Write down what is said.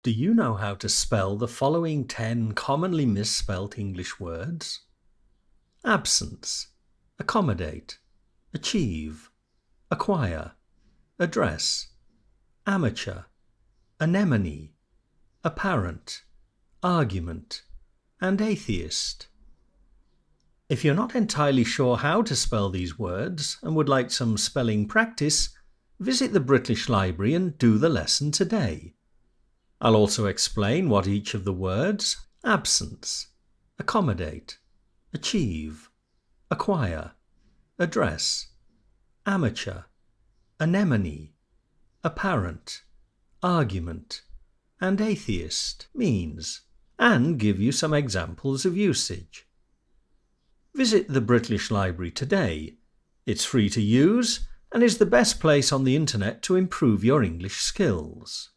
Do you know how to spell the following 10 commonly misspelt English words? Absence, accommodate, achieve, acquire, address, amateur, anemone, apparent, argument, and atheist. If you're not entirely sure how to spell these words and would like some spelling practice, visit the British Library and do the lesson today. I'll also explain what each of the words absence, accommodate, achieve, acquire, address, amateur, anemone, apparent, argument, and atheist means, and give you some examples of usage. Visit the British Library today. It's free to use and is the best place on the internet to improve your English skills.